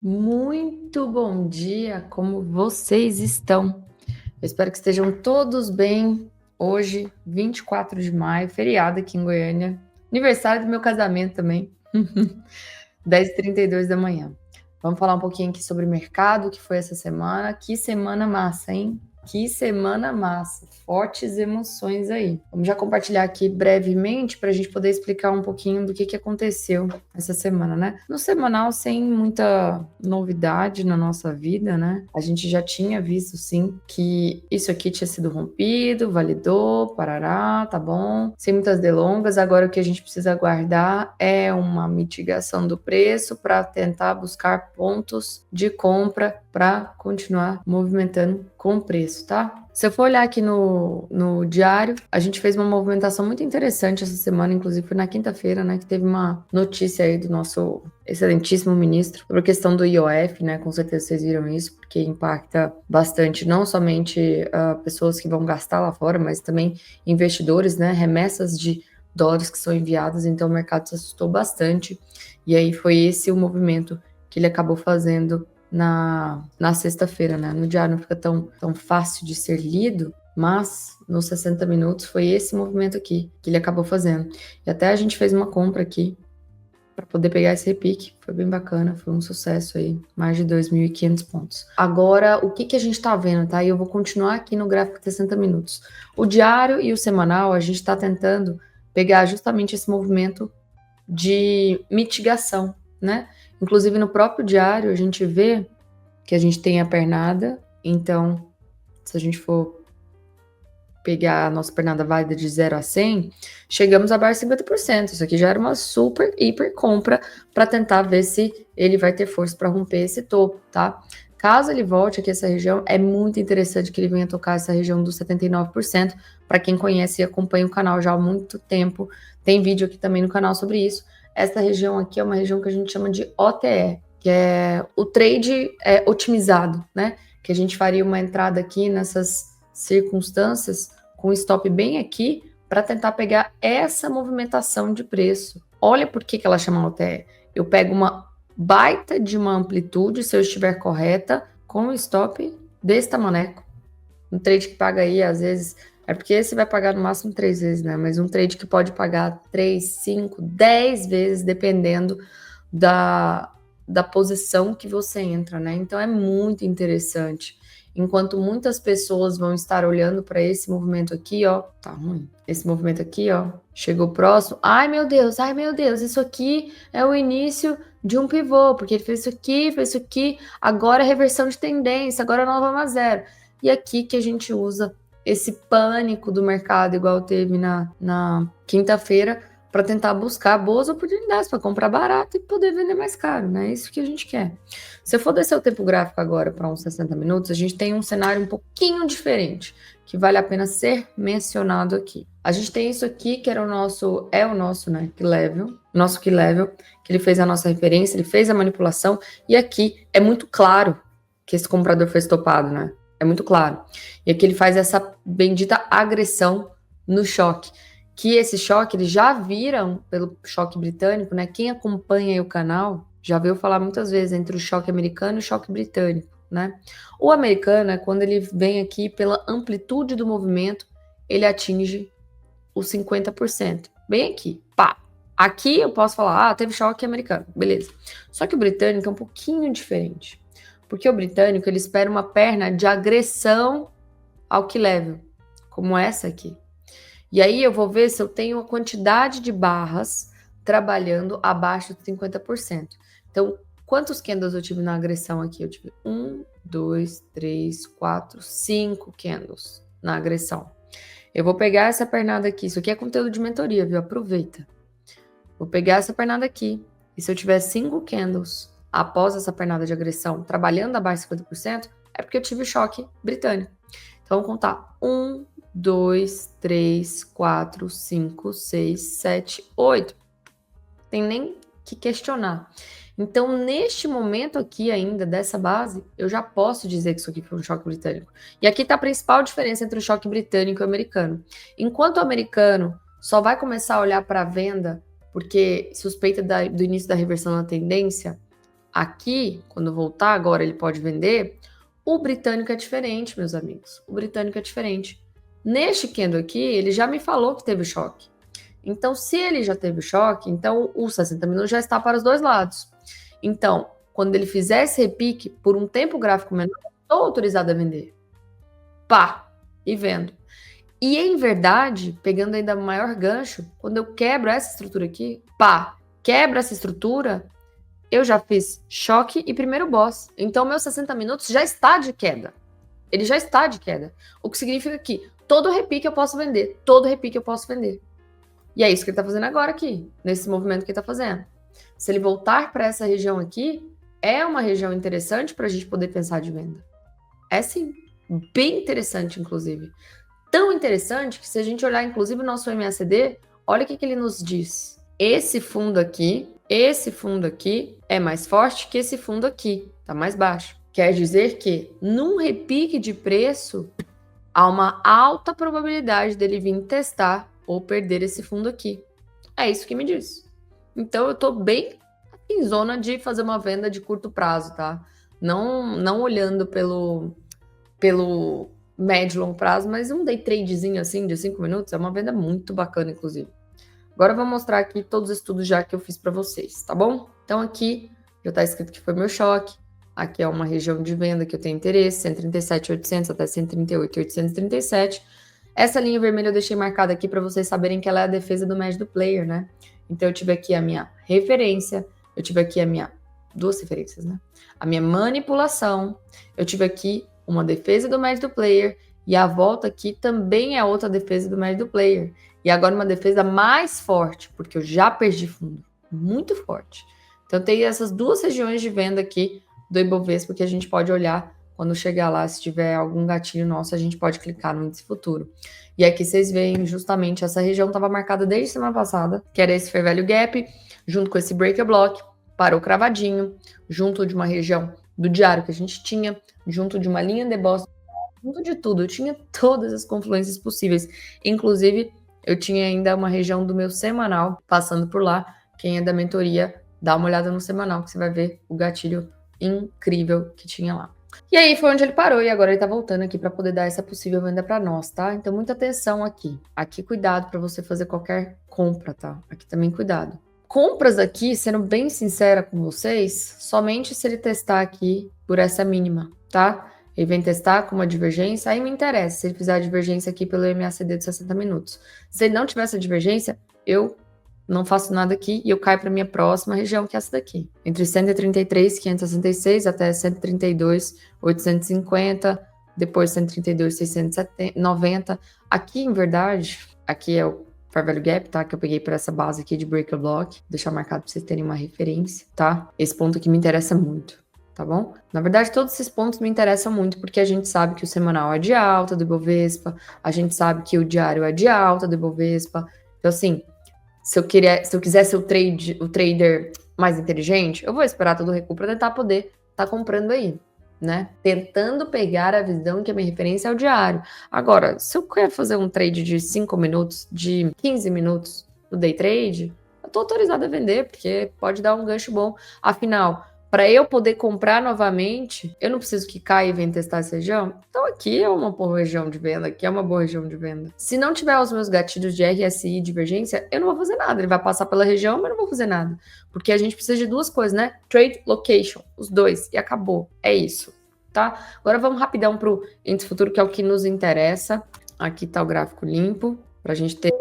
Muito bom dia, como vocês estão? Eu espero que estejam todos bem. Hoje, 24 de maio, feriado aqui em Goiânia. Aniversário do meu casamento também. 10h32 da manhã. Vamos falar um pouquinho aqui sobre o mercado, que foi essa semana. Que semana massa, hein? Que semana massa. Fortes emoções aí. Vamos já compartilhar aqui brevemente para a gente poder explicar um pouquinho do que aconteceu essa semana, né? No semanal, sem muita novidade na nossa vida, né? A gente já tinha visto, sim, que isso aqui tinha sido rompido, validou, parará, tá bom. Sem muitas delongas. Agora o que a gente precisa aguardar é uma mitigação do preço para tentar buscar pontos de compra para continuar movimentando com o preço, tá? Se eu for olhar aqui no diário, a gente fez uma movimentação muito interessante essa semana, inclusive foi na quinta-feira, né, que teve uma notícia aí do nosso excelentíssimo ministro sobre a questão do IOF, né, com certeza vocês viram isso, porque impacta bastante não somente pessoas que vão gastar lá fora, mas também investidores, né, remessas de dólares que são enviadas, então o mercado se assustou bastante, e aí foi esse o movimento que ele acabou fazendo na sexta-feira, né? No diário não fica tão fácil de ser lido, mas nos 60 minutos foi esse movimento aqui que ele acabou fazendo. E até a gente fez uma compra aqui para poder pegar esse repique. Foi bem bacana, foi um sucesso aí, mais de 2.500 pontos. Agora, o que a gente tá vendo, tá? E eu vou continuar aqui no gráfico de 60 minutos. O diário e o semanal, a gente tá tentando pegar justamente esse movimento de mitigação, né? Inclusive no próprio diário a gente vê que a gente tem a pernada, então se a gente for pegar a nossa pernada válida de 0 a 100, chegamos abaixo de 50%. Isso aqui já era uma super, hiper compra para tentar ver se ele vai ter força para romper esse topo, tá? Caso ele volte aqui essa região, é muito interessante que ele venha tocar essa região dos 79%. Para quem conhece e acompanha o canal já há muito tempo, tem vídeo aqui também no canal sobre isso. Essa região aqui é uma região que a gente chama de OTE, que é o trade otimizado, né? Que a gente faria uma entrada aqui nessas circunstâncias com stop bem aqui para tentar pegar essa movimentação de preço. Olha por que ela chama OTE. Eu pego uma baita de uma amplitude, se eu estiver correta, com o stop desse tamaneco. Um trade que paga aí, às vezes, é porque esse vai pagar no máximo 3 vezes, né? Mas um trade que pode pagar 3, 5, 10 vezes, dependendo da posição que você entra, né? Então é muito interessante. Enquanto muitas pessoas vão estar olhando para esse movimento aqui, ó, tá ruim. Esse movimento aqui, ó, chegou próximo. Ai meu Deus, isso aqui é o início de um pivô, porque ele fez isso aqui, agora é reversão de tendência, agora nova uma zero. E aqui que a gente usa esse pânico do mercado, igual teve na quinta-feira, para tentar buscar boas oportunidades para comprar barato e poder vender mais caro, né? É isso que a gente quer. Se eu for descer o tempo gráfico agora para uns 60 minutos, a gente tem um cenário um pouquinho diferente, que vale a pena ser mencionado aqui. A gente tem isso aqui, que era o nosso, né, key level, nosso key level, que ele fez a nossa referência, ele fez a manipulação, e aqui é muito claro que esse comprador foi estopado, né? É muito claro. E aqui ele faz essa bendita agressão no choque. Que esse choque, eles já viram pelo choque britânico, né? Quem acompanha o canal já viu falar muitas vezes entre o choque americano e o choque britânico, né? O americano é quando ele vem aqui pela amplitude do movimento, ele atinge os 50%. Bem aqui, pá. Aqui eu posso falar, teve choque americano, beleza. Só que o britânico é um pouquinho diferente. Porque o britânico, ele espera uma perna de agressão ao key level, como essa aqui. E aí eu vou ver se eu tenho a quantidade de barras trabalhando abaixo de 50%. Então, quantos candles eu tive na agressão aqui? Eu tive 1, 2, 3, 4, 5 candles na agressão. Eu vou pegar essa pernada aqui. Isso aqui é conteúdo de mentoria, viu? Aproveita. Vou pegar essa pernada aqui. E se eu tiver 5 candles após essa pernada de agressão trabalhando abaixo de 50%, é porque eu tive choque britânico. Então, vamos contar. 1, 2, 3, 4, 5, 6, 7, 8. Tem nem que questionar. Então, neste momento aqui ainda, dessa base, eu já posso dizer que isso aqui foi um choque britânico. E aqui está a principal diferença entre o choque britânico e o americano. Enquanto o americano só vai começar a olhar para a venda, porque suspeita do início da reversão na tendência, Aqui, quando voltar agora, ele pode vender. O britânico é diferente, meus amigos. O britânico é diferente. Neste candle aqui, ele já me falou que teve choque. Então, se ele já teve choque, então os 60 minutos já está para os dois lados. Então, quando ele fizer esse repique por um tempo gráfico menor, estou autorizado a vender. Pá! E vendo. E em verdade, pegando ainda maior gancho, quando eu quebro essa estrutura aqui, pá! Quebra essa estrutura, eu já fiz choque e primeiro boss. Então, meus 60 minutos já está de queda. Ele já está de queda. O que significa que todo repique eu posso vender. Todo repique eu posso vender. E é isso que ele está fazendo agora aqui, nesse movimento que ele está fazendo. Se ele voltar para essa região aqui, é uma região interessante para a gente poder pensar de venda. É sim, bem interessante, inclusive. Tão interessante que se a gente olhar, inclusive, o nosso MACD, olha o que ele nos diz. Esse fundo aqui é mais forte que esse fundo aqui, tá mais baixo. Quer dizer que, num repique de preço, há uma alta probabilidade dele vir testar ou perder esse fundo aqui. É isso que me diz. Então, eu tô bem em zona de fazer uma venda de curto prazo, tá? Não olhando pelo médio e longo prazo, mas um day tradezinho assim de 5 minutos é uma venda muito bacana, inclusive. Agora eu vou mostrar aqui todos os estudos já que eu fiz para vocês, tá bom? Então aqui já tá escrito que foi meu choque. Aqui é uma região de venda que eu tenho interesse, 137.800 até 138.837. Essa linha vermelha eu deixei marcada aqui para vocês saberem que ela é a defesa do médio do player, né? Então eu tive aqui a minha referência, eu tive aqui a minha duas referências, né? A minha manipulação, eu tive aqui uma defesa do médio do player e a volta aqui também é outra defesa do médio do player. E agora uma defesa mais forte, porque eu já perdi fundo, muito forte. Então tem essas duas regiões de venda aqui do Ibovespa que a gente pode olhar quando chegar lá, se tiver algum gatilho nosso, a gente pode clicar no índice futuro. E aqui vocês veem justamente essa região estava marcada desde semana passada, que era esse Fair Value Gap, junto com esse Breaker Block, parou cravadinho, junto de uma região do diário que a gente tinha, junto de uma linha de Boston, junto de tudo. Eu tinha todas as confluências possíveis. Inclusive, eu tinha ainda uma região do meu semanal passando por lá. Quem é da mentoria, dá uma olhada no semanal que você vai ver o gatilho incrível que tinha lá. E aí foi onde ele parou e agora ele tá voltando aqui para poder dar essa possível venda para nós, tá? Então muita atenção aqui. Aqui cuidado para você fazer qualquer compra, tá? Aqui também cuidado. Compras aqui, sendo bem sincera com vocês, somente se ele testar aqui por essa mínima, tá? Ele vem testar com uma divergência, aí me interessa se ele fizer a divergência aqui pelo MACD de 60 minutos. Se ele não tiver essa divergência, eu não faço nada aqui e eu caio para minha próxima região, que é essa daqui. Entre 133.566 até 132.850, depois 132.690. Aqui, em verdade, aqui é o Fair Value Gap, tá? Que eu peguei por essa base aqui de Breaker Block. Vou deixar marcado para vocês terem uma referência, tá? Esse ponto aqui me interessa muito, tá bom? Na verdade, todos esses pontos me interessam muito, porque a gente sabe que o semanal é de alta do Ibovespa, a gente sabe que o diário é de alta do Ibovespa. Então, assim, se eu quiser ser o trader mais inteligente, eu vou esperar todo o recuo para tentar poder estar comprando aí, né? Tentando pegar a visão que a minha referência é o diário. Agora, se eu quero fazer um trade de 5 minutos, de 15 minutos no day trade, eu tô autorizada a vender, porque pode dar um gancho bom. Afinal, para eu poder comprar novamente, eu não preciso que caia e venha testar essa região. Então aqui é uma boa região de venda, aqui é uma boa região de venda. Se não tiver os meus gatilhos de RSI e divergência, eu não vou fazer nada. Ele vai passar pela região, mas eu não vou fazer nada. Porque a gente precisa de duas coisas, né? Trade Location, os dois, e acabou. É isso, tá? Agora vamos rapidão pro índice futuro, que é o que nos interessa. Aqui tá o gráfico limpo, pra gente ter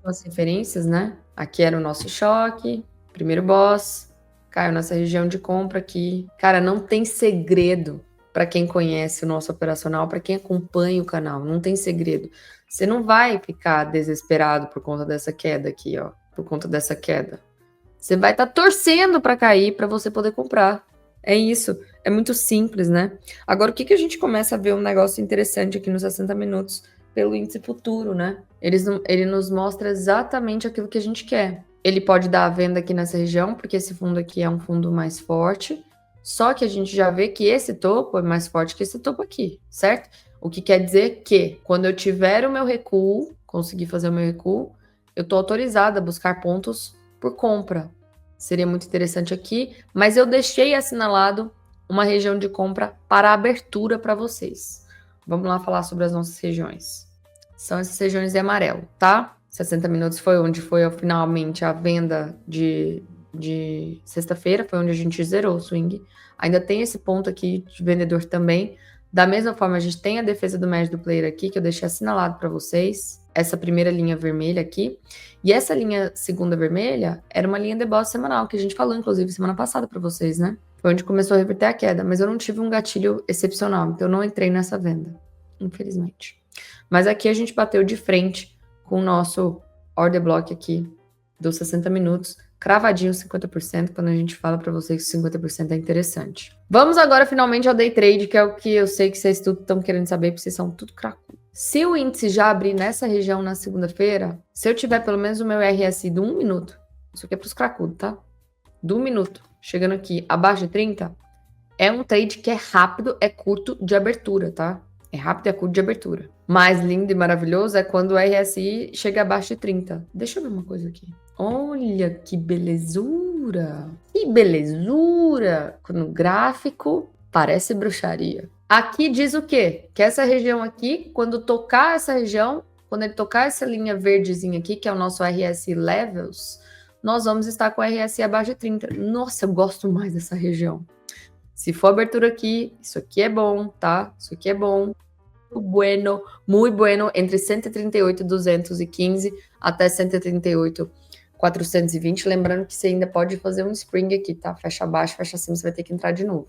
as referências, né? Aqui era o nosso choque, primeiro boss, caiu nessa região de compra aqui. Cara, não tem segredo para quem conhece o nosso operacional, para quem acompanha o canal, não tem segredo. Você não vai ficar desesperado por conta dessa queda aqui, ó, por conta dessa queda. Você vai estar torcendo para cair para você poder comprar. É isso, é muito simples, né? Agora, o que a gente começa a ver um negócio interessante aqui nos 60 minutos pelo índice futuro, né? Ele nos mostra exatamente aquilo que a gente quer. Ele pode dar a venda aqui nessa região, porque esse fundo aqui é um fundo mais forte, só que a gente já vê que esse topo é mais forte que esse topo aqui, certo? O que quer dizer que, quando eu tiver o meu recuo, conseguir fazer o meu recuo, eu estou autorizada a buscar pontos por compra, seria muito interessante aqui, mas eu deixei assinalado uma região de compra para abertura para vocês. Vamos lá falar sobre as nossas regiões. São essas regiões em amarelo, tá? 60 minutos foi onde foi finalmente a venda de sexta-feira, foi onde a gente zerou o swing. Ainda tem esse ponto aqui de vendedor também. Da mesma forma, a gente tem a defesa do médio do player aqui, que eu deixei assinalado para vocês. Essa primeira linha vermelha aqui. E essa linha segunda vermelha era uma linha de boss semanal, que a gente falou, inclusive, semana passada para vocês, né? Foi onde começou a reverter a queda. Mas eu não tive um gatilho excepcional, então eu não entrei nessa venda, infelizmente. Mas aqui a gente bateu de frente com o nosso order block aqui dos 60 minutos, cravadinho 50%, quando a gente fala para vocês que 50% é interessante. Vamos agora finalmente ao day trade, que é o que eu sei que vocês tudo estão querendo saber, porque vocês são tudo cracudo. Se o índice já abrir nessa região na segunda-feira, se eu tiver pelo menos o meu RSI do 1 minuto, isso aqui é para os cracudos, tá? Do 1 minuto, chegando aqui abaixo de 30, é um trade que é rápido, é curto de abertura, tá? É rápido e é curto de abertura. Mais lindo e maravilhoso é quando o RSI chega abaixo de 30. Deixa eu ver uma coisa aqui. Olha que belezura! Que belezura! No gráfico, parece bruxaria. Aqui diz o quê? Que essa região aqui, quando tocar essa região, quando ele tocar essa linha verdezinha aqui, que é o nosso RSI Levels, nós vamos estar com o RSI abaixo de 30. Nossa, eu gosto mais dessa região. Se for abertura aqui, isso aqui é bom, tá? Isso aqui é bom. Muito bueno, entre 138,215 até 138,420. Lembrando que você ainda pode fazer um spring aqui, tá? Fecha abaixo, fecha acima, você vai ter que entrar de novo.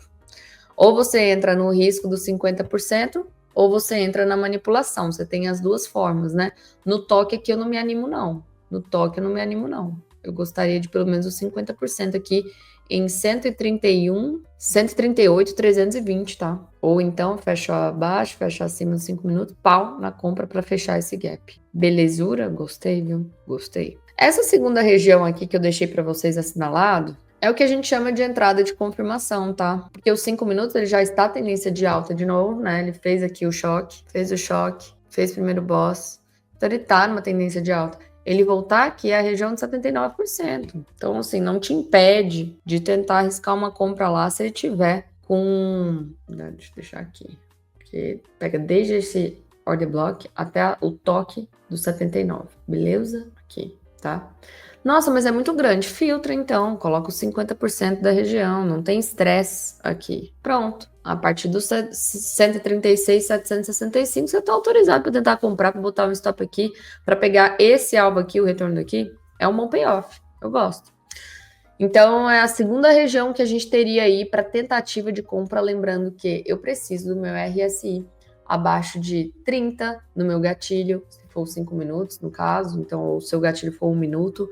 Ou você entra no risco dos 50%, ou você entra na manipulação. Você tem as duas formas, né? No toque aqui eu não me animo, não. No toque eu não me animo, não. Eu gostaria de pelo menos os 50% aqui em 138,320, tá? Ou então fecha abaixo, fecha acima nos 5 minutos, pau na compra para fechar esse gap. Belezura? Gostei, viu? Gostei. Essa segunda região aqui que eu deixei para vocês assinalado é o que a gente chama de entrada de confirmação, tá? Porque os 5 minutos ele já está tendência de alta de novo, né? Ele fez aqui o choque, fez primeiro boss. Então ele tá numa tendência de alta. Ele voltar aqui é a região de 79%. Então, assim, não te impede de tentar arriscar uma compra lá se ele tiver com... Deixa eu deixar aqui. Porque pega desde esse order block até o toque do 79. Beleza? Aqui, tá? Nossa, mas é muito grande. Filtra, então. Coloca os 50% da região. Não tem estresse aqui. Pronto. A partir dos 136,765, você está autorizado para tentar comprar, para botar um stop aqui, para pegar esse alvo aqui, o retorno daqui. É um bom payoff. Eu gosto. Então, é a segunda região que a gente teria aí para tentativa de compra. Lembrando que eu preciso do meu RSI abaixo de 30 no meu gatilho, se for 5 minutos, no caso. Então, ou se o gatilho for 1 minuto.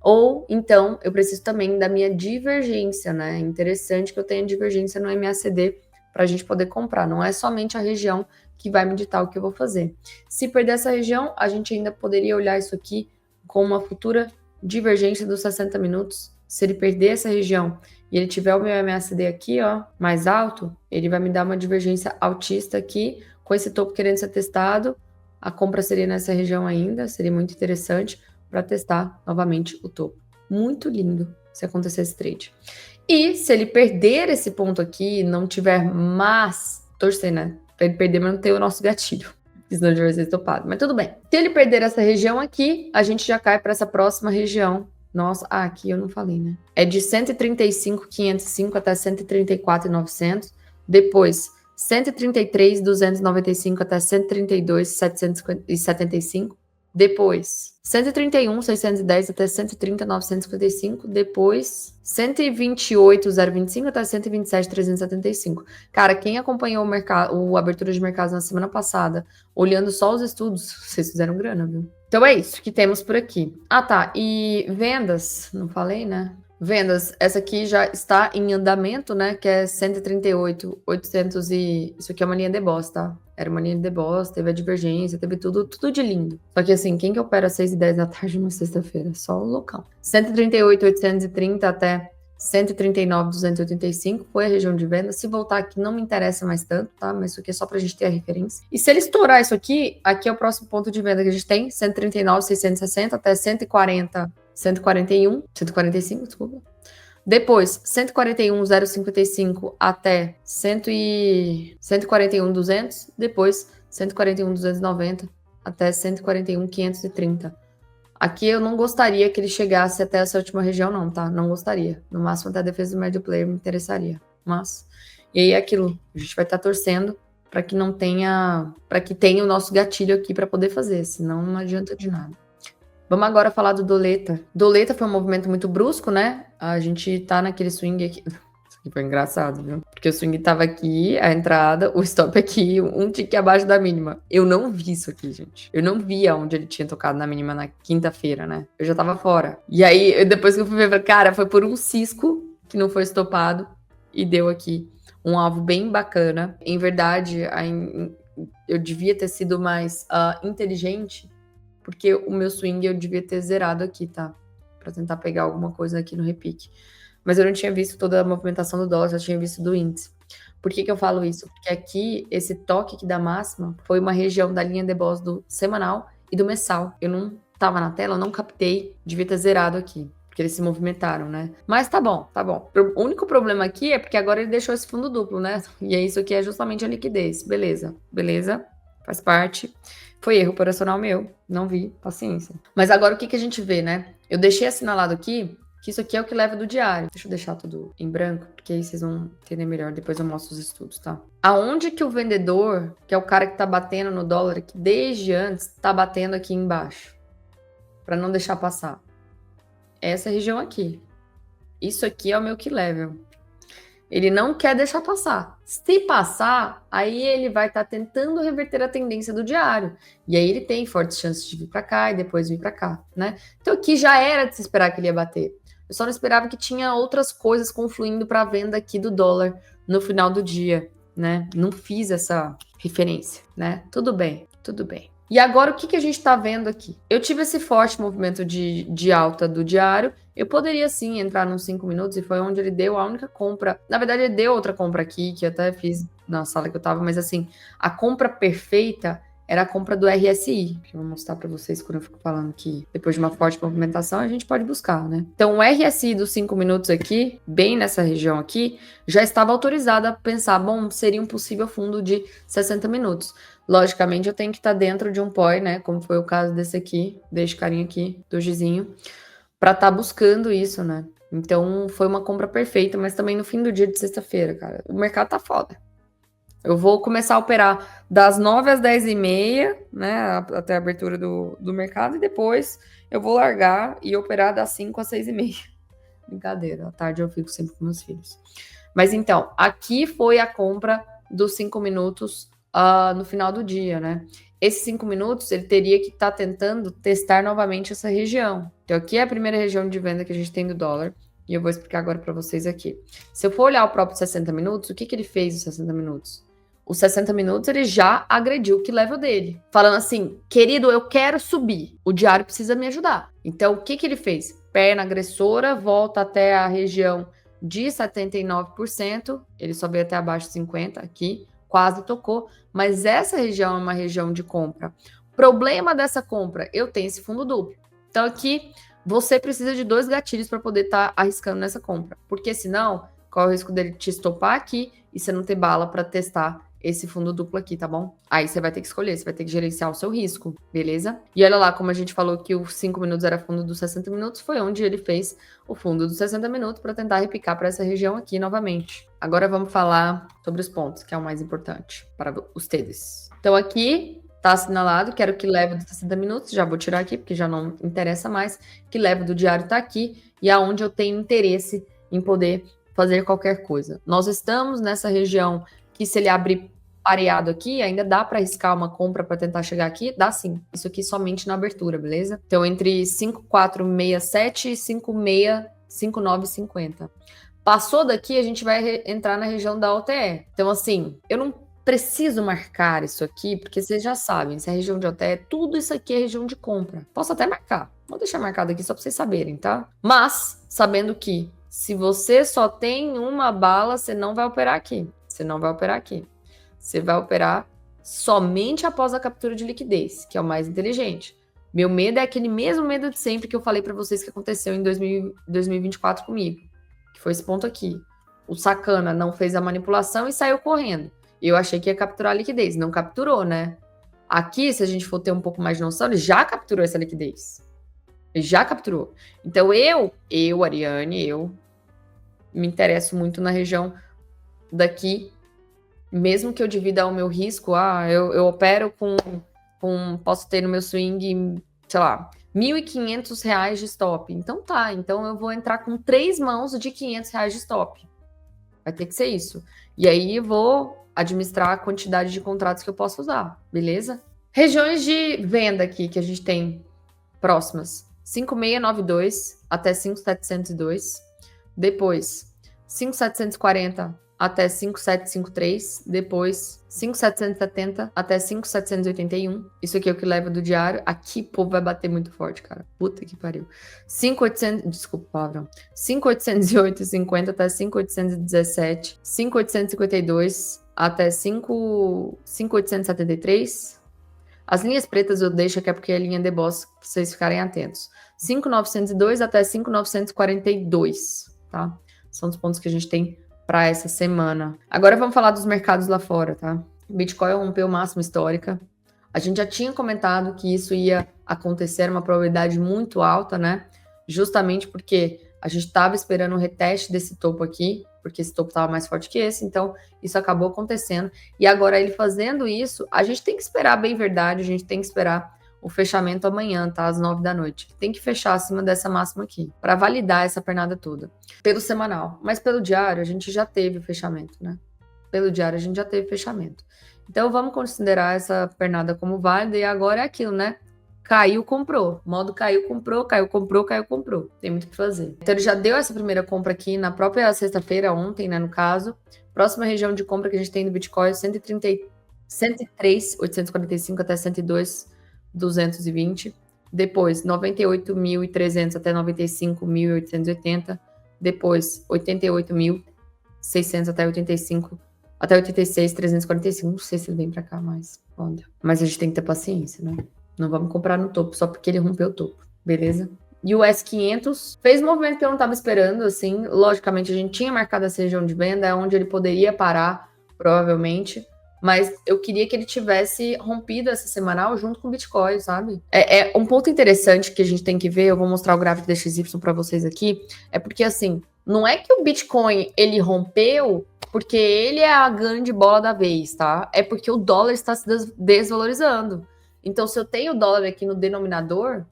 Ou, então, eu preciso também da minha divergência, né? É interessante que eu tenha divergência no MACD para a gente poder comprar. Não é somente a região que vai me ditar o que eu vou fazer. Se perder essa região, a gente ainda poderia olhar isso aqui com uma futura divergência dos 60 minutos. Se ele perder essa região e ele tiver o meu MACD aqui, ó, mais alto, ele vai me dar uma divergência altista aqui, com esse topo querendo ser testado. A compra seria nessa região ainda, seria muito interessante para testar novamente o topo. Muito lindo se acontecer esse trade. E se ele perder esse ponto aqui, não tiver mais, torcer, né? Para ele perder, mas não ter o nosso gatilho. Senão ele vai ser topado. Mas tudo bem. Se ele perder essa região aqui, a gente já cai para essa próxima região. Nossa, aqui eu não falei, né? É de 135,505 até 134,900. Depois, 133,295 até 132,775. Depois, 131,610 até 130,955. Depois, 128,025 até 127,375. Cara, quem acompanhou o abertura de mercado na semana passada, olhando só os estudos, vocês fizeram grana, viu? Então é isso que temos por aqui. Ah, tá. E vendas, não falei, né? Vendas, essa aqui já está em andamento, né? Que é 138,800 e... Isso aqui é uma linha de boss, tá? Era uma linha de boss, teve a divergência, teve tudo de lindo. Só que assim, quem que opera às 6h10 da tarde numa sexta-feira? Só o local. 138,830 até 139,285 foi a região de venda. Se voltar aqui, não me interessa mais tanto, tá? Mas isso aqui é só pra gente ter a referência. E se ele estourar isso aqui, aqui é o próximo ponto de venda que a gente tem, 139,660 até 141, 145, desculpa. Depois, 141,055 até 141,200. Depois, 141,290 até 141,530. Aqui eu não gostaria que ele chegasse até essa última região, não, tá? Não gostaria. No máximo, até a defesa do médio player me interessaria. Mas, e aí é aquilo. A gente vai estar torcendo para que não tenha, para que tenha o nosso gatilho aqui para poder fazer, senão não adianta de nada. Vamos agora falar do Doleta. Doleta foi um movimento muito brusco, né? A gente tá naquele swing aqui. Isso aqui foi engraçado, viu? Porque o swing tava aqui, a entrada, o stop aqui, um tique abaixo da mínima. Eu não vi isso aqui, gente. Eu não vi aonde ele tinha tocado na mínima na quinta-feira, né? Eu já tava fora. E aí, depois que eu fui ver, cara, foi por um cisco que não foi estopado e deu aqui um alvo bem bacana. Em verdade, eu devia ter sido mais inteligente, porque o meu swing eu devia ter zerado aqui, tá? Pra tentar pegar alguma coisa aqui no repique. Mas eu não tinha visto toda a movimentação do dólar, só tinha visto do índice. Por que eu falo isso? Porque aqui, esse toque aqui da máxima foi uma região da linha de Bolsa do semanal e do mensal. Eu não tava na tela, eu não captei, devia ter zerado aqui. Porque eles se movimentaram, né? Mas tá bom, tá bom. O único problema aqui é porque agora ele deixou esse fundo duplo, né? E é isso aqui é justamente a liquidez. Beleza, beleza, faz parte. Foi erro operacional meu, não vi, paciência. Mas agora o que a gente vê, né? Eu deixei assinalado aqui que isso aqui é o que leva do diário. Deixa eu deixar tudo em branco, porque aí vocês vão entender melhor. Depois eu mostro os estudos, tá? Aonde que o vendedor, que é o cara que tá batendo no dólar, que desde antes tá batendo aqui embaixo, para não deixar passar? Essa região aqui. Isso aqui é o meu key level. Ele não quer deixar passar. Se passar, aí ele vai estar tentando reverter a tendência do diário. E aí ele tem fortes chances de vir para cá e depois vir para cá, né? Então aqui já era de se esperar que ele ia bater. Eu só não esperava que tinha outras coisas confluindo para a venda aqui do dólar no final do dia, né? Não fiz essa referência, né? Tudo bem, tudo bem. E agora o que a gente está vendo aqui? Eu tive esse forte movimento de alta do diário. Eu poderia sim entrar nos 5 minutos e foi onde ele deu a única compra. Na verdade, ele deu outra compra aqui, que eu até fiz na sala que eu tava, mas assim, a compra perfeita era a compra do RSI, que eu vou mostrar para vocês quando eu fico falando que depois de uma forte movimentação a gente pode buscar, né? Então o RSI dos 5 minutos aqui, bem nessa região aqui, já estava autorizado a pensar, bom, seria um possível fundo de 60 minutos. Logicamente, eu tenho que estar dentro de um POI, né? Como foi o caso desse aqui, desse carinha aqui, do Gizinho, para estar buscando isso, né? Então, foi uma compra perfeita, mas também no fim do dia de sexta-feira, cara. O mercado tá foda. Eu vou começar a operar das 9 às 10h30, né? Até a abertura do mercado, e depois eu vou largar e operar das 5 às 6h30. Brincadeira, à tarde eu fico sempre com meus filhos. Mas então, aqui foi a compra dos 5 minutos no final do dia, né? Esses 5 minutos, ele teria que estar tentando testar novamente essa região. Então, aqui é a primeira região de venda que a gente tem do dólar, e eu vou explicar agora para vocês aqui. Se eu for olhar o próprio 60 minutos, o que ele fez nos 60 minutos? Os 60 minutos, ele já agrediu o key level dele. Falando assim, querido, eu quero subir. O diário precisa me ajudar. Então, o que ele fez? Perna agressora, volta até a região de 79%. Ele só veio até abaixo de 50% aqui. Quase tocou. Mas essa região é uma região de compra. Problema dessa compra, eu tenho esse fundo duplo. Então, aqui, você precisa de 2 gatilhos para poder estar arriscando nessa compra. Porque senão, qual é o risco dele te estopar aqui e você não ter bala para testar esse fundo duplo aqui, tá bom? Aí você vai ter que escolher, você vai ter que gerenciar o seu risco, beleza? E olha lá, como a gente falou que os 5 minutos era fundo dos 60 minutos, foi onde ele fez o fundo dos 60 minutos para tentar repicar para essa região aqui novamente. Agora vamos falar sobre os pontos, que é o mais importante para vocês. Então aqui tá assinalado, quero que leve dos 60 minutos, já vou tirar aqui porque já não interessa mais, que leve do diário tá aqui e aonde eu tenho interesse em poder fazer qualquer coisa. Nós estamos nessa região que se ele abrir pareado aqui, ainda dá para arriscar uma compra para tentar chegar aqui? Dá sim. Isso aqui somente na abertura, beleza? Então, entre 5,467 e 5,950. Passou daqui, a gente vai entrar na região da OTE. Então, assim, eu não preciso marcar isso aqui, porque vocês já sabem, se é região de OTE, tudo isso aqui é região de compra. Posso até marcar. Vou deixar marcado aqui só para vocês saberem, tá? Mas, sabendo que se você só tem uma bala, você não vai operar aqui. Você não vai operar aqui. Você vai operar somente após a captura de liquidez, que é o mais inteligente. Meu medo é aquele mesmo medo de sempre que eu falei para vocês que aconteceu em 2024 comigo. que foi esse ponto aqui. O sacana não fez a manipulação e saiu correndo. Eu achei que ia capturar a liquidez, não capturou, né? Aqui, se a gente for ter um pouco mais de noção, ele já capturou essa liquidez. Ele já capturou. Então, Ariane, eu me interesso muito na região daqui, mesmo que eu divida o meu risco, eu opero posso ter no meu swing, sei lá, R$1.500 de stop. Então tá, então eu vou entrar com 3 mãos de R$500 de stop. Vai ter que ser isso. E aí eu vou administrar a quantidade de contratos que eu posso usar, beleza? Regiões de venda aqui que a gente tem próximas. 5.692 até 5.702. Depois, 5.740 até 5.753. Depois, 5.770 até 5.781. Isso aqui é o que leva do diário. Aqui, povo, vai bater muito forte, cara. Puta que pariu. 5.800... Desculpa, palavrão. 5.808,50 até 5.817. 5.852 até 5.873. As linhas pretas eu deixo aqui porque é a linha de boss, pra vocês ficarem atentos. 5.902 até 5.942, tá? São os pontos que a gente tem para essa semana. Agora vamos falar dos mercados lá fora, tá? O Bitcoin rompeu máxima histórica. A gente já tinha comentado que isso ia acontecer, uma probabilidade muito alta, né? Justamente porque a gente estava esperando um reteste desse topo aqui, porque esse topo estava mais forte que esse, então isso acabou acontecendo. E agora ele fazendo isso, a gente tem que esperar, bem verdade, a gente tem que esperar o fechamento amanhã, tá? Às 9 da noite. Tem que fechar acima dessa máxima aqui, para validar essa pernada toda. Pelo semanal. Mas pelo diário, a gente já teve o fechamento, né? Pelo diário, a gente já teve fechamento. Então, vamos considerar essa pernada como válida. E agora é aquilo, né? Caiu, comprou. Modo caiu, comprou, caiu, comprou, caiu, comprou. Tem muito o que fazer. Então, ele já deu essa primeira compra aqui na própria sexta-feira, ontem, né? No caso. Próxima região de compra que a gente tem no Bitcoin, 103.845 até 102.220. Depois, 98.300 até 95.880. Depois, 88.600 até 85. Até 86.345. Não sei se ele vem pra cá mais. Olha. Mas a gente tem que ter paciência, né? Não vamos comprar no topo só porque ele rompeu o topo. Beleza? E o S500 fez um movimento que eu não estava esperando, assim. Logicamente, a gente tinha marcado essa região de venda, onde ele poderia parar, provavelmente. Mas eu queria que ele tivesse rompido essa semanal junto com o Bitcoin, sabe? É um ponto interessante que a gente tem que ver, eu vou mostrar o gráfico da XY para vocês aqui, é porque, assim, não é que o Bitcoin, ele rompeu porque ele é a grande bola da vez, tá? É porque o dólar está se desvalorizando. Então, se eu tenho o dólar aqui no denominador,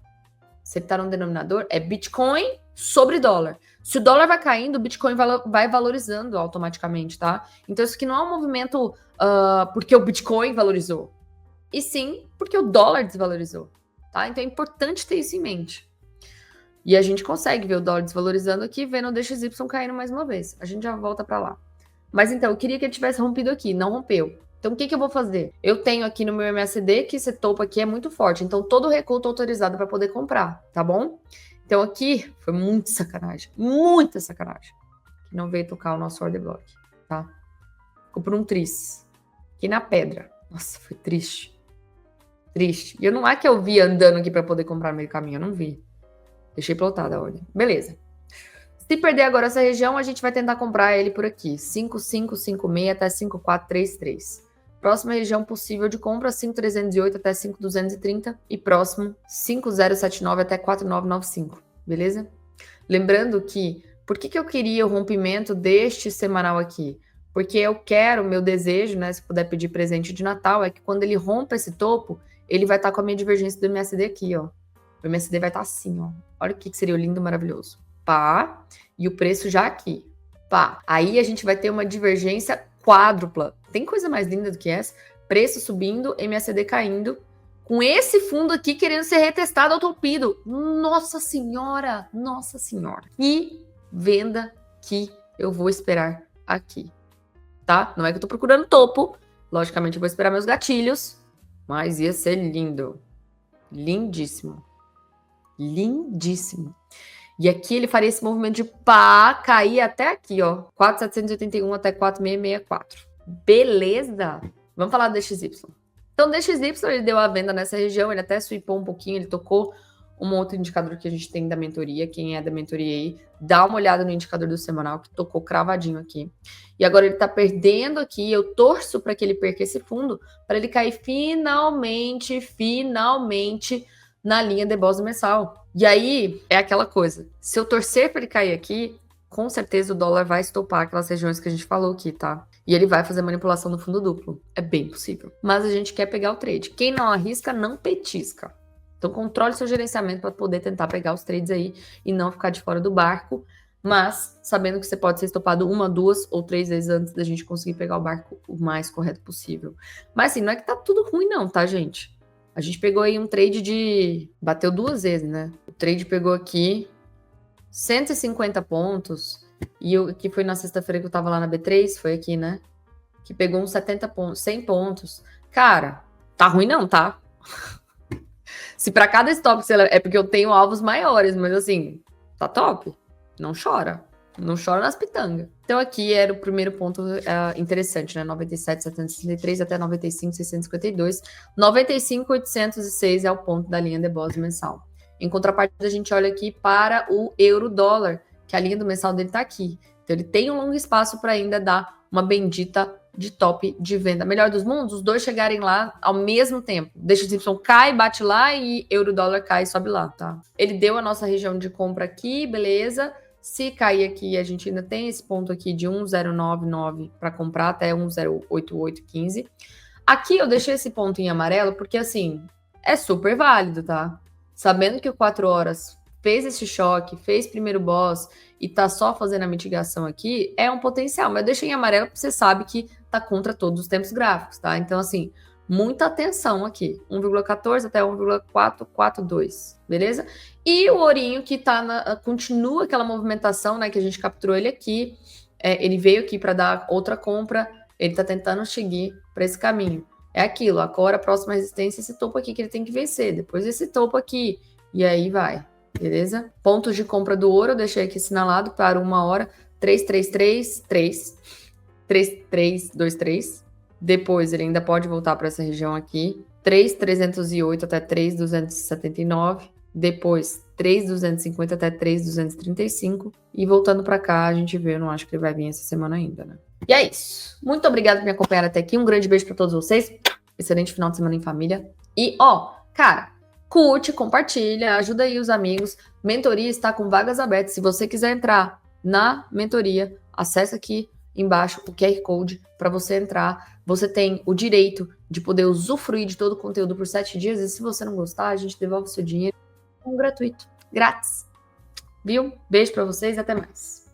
se ele está no denominador, é Bitcoin sobre dólar. Se o dólar vai caindo, o Bitcoin vai valorizando automaticamente, tá? Então, isso aqui não é um movimento porque o Bitcoin valorizou, e sim porque o dólar desvalorizou, tá? Então, é importante ter isso em mente. E a gente consegue ver o dólar desvalorizando aqui, vendo o DXY caindo mais uma vez. A gente já volta para lá. Mas, então, eu queria que ele tivesse rompido aqui, não rompeu. Então, o que eu vou fazer? Eu tenho aqui no meu MACD que esse topo aqui é muito forte. Então, todo recuo tá autorizado para poder comprar, tá bom? Então, aqui foi muito sacanagem. Muita sacanagem. Que não veio tocar o nosso order block, tá? Ficou por um tris. Aqui na pedra. Nossa, foi triste. Triste. E eu não é que eu vi andando aqui para poder comprar no meio do caminho. Eu não vi. Deixei plotada a ordem. Beleza. Se perder agora essa região, a gente vai tentar comprar ele por aqui. 5.556 até 5.433. Próxima região possível de compra, 5.308 até 5.230. E próximo, 5.079 até 4.995. Beleza? Lembrando que, por que eu queria o rompimento deste semanal aqui? Porque eu quero, meu desejo, né? Se puder pedir presente de Natal, é que quando ele rompa esse topo, ele vai estar com a minha divergência do MACD aqui, ó. O MACD vai estar assim, ó. Olha o que seria o lindo, maravilhoso. Pá. E o preço já aqui. Pá. Aí a gente vai ter uma divergência quádrupla. Tem coisa mais linda do que essa? Preço subindo, MACD caindo, com esse fundo aqui querendo ser retestado ou topido. Nossa senhora! Nossa senhora! E venda que eu vou esperar aqui, tá? Não é que eu tô procurando topo. Logicamente eu vou esperar meus gatilhos, mas ia ser lindo. Lindíssimo. Lindíssimo. E aqui ele faria esse movimento de pá, cair até aqui, ó. 4.781 até 4.664. Beleza? Vamos falar do DXY. Então, o DXY, ele deu a venda nessa região, ele até swipou um pouquinho, ele tocou Um outro indicador que a gente tem da mentoria, quem é da mentoria aí, dá uma olhada no indicador do semanal, que tocou cravadinho aqui. E agora ele tá perdendo aqui, eu torço para que ele perca esse fundo, para ele cair finalmente na linha de Bose mensal. E aí, é aquela coisa, se eu torcer para ele cair aqui, com certeza o dólar vai estopar aquelas regiões que a gente falou aqui, tá? E ele vai fazer manipulação no fundo duplo. É bem possível. Mas a gente quer pegar o trade. Quem não arrisca, não petisca. Então, controle seu gerenciamento para poder tentar pegar os trades aí e não ficar de fora do barco, mas sabendo que você pode ser estopado 1, 2 ou 3 vezes antes da gente conseguir pegar o barco o mais correto possível. Mas assim, não é que tá tudo ruim não, tá, gente? A gente pegou aí um trade de... Bateu 2 vezes, né? O trade pegou aqui 150 pontos, e o que foi na sexta-feira que eu tava lá na B3, foi aqui, né? Que pegou uns 70 pontos, 100 pontos. Cara, tá ruim não, tá? Se para cada stop é porque eu tenho alvos maiores, mas assim, tá top. Não chora. Não chora nas pitangas. Então aqui era o primeiro ponto interessante, né? 97,763 até 95,652. 95,806 é o ponto da linha de Bose mensal. Em contrapartida, a gente olha aqui para o euro-dólar, que a linha do mensal dele tá aqui. Então ele tem um longo espaço para ainda dar uma bendita de top de venda. Melhor dos mundos, os dois chegarem lá ao mesmo tempo. DXY cai, bate lá e euro-dólar cai e sobe lá, tá? Ele deu a nossa região de compra aqui, beleza. Se cair aqui, a gente ainda tem esse ponto aqui de 1,099 para comprar até 1,08815. Aqui eu deixei esse ponto em amarelo porque, assim, é super válido, tá? Sabendo que o 4 horas fez esse choque, fez primeiro boss e tá só fazendo a mitigação aqui, é um potencial. Mas eu deixei em amarelo porque você sabe que tá contra todos os tempos gráficos, tá? Então, assim, muita atenção aqui. 1,14 até 1,442, beleza? E o ourinho que tá continua aquela movimentação, né? Que a gente capturou ele aqui. Ele veio aqui para dar outra compra. Ele tá tentando seguir para esse caminho. É aquilo, agora a próxima resistência é esse topo aqui que ele tem que vencer. Depois esse topo aqui. E aí vai, beleza? Pontos de compra do ouro, eu deixei aqui assinalado para 1 hora. 333, 3323. Depois ele ainda pode voltar para essa região aqui. 3,308 até 3,279. Depois 3,250 até 3,235. E voltando para cá, a gente vê, eu não acho que ele vai vir essa semana ainda, né? E é isso. Muito obrigada por me acompanhar até aqui. Um grande beijo para todos vocês. Excelente final de semana em família. E, ó, cara, curte, compartilha, ajuda aí os amigos. Mentoria está com vagas abertas. Se você quiser entrar na mentoria, acessa aqui embaixo o QR Code para você entrar. Você tem o direito de poder usufruir de todo o conteúdo por 7 dias. E se você não gostar, a gente devolve o seu dinheiro gratuito, grátis. Viu? Beijo para vocês e até mais.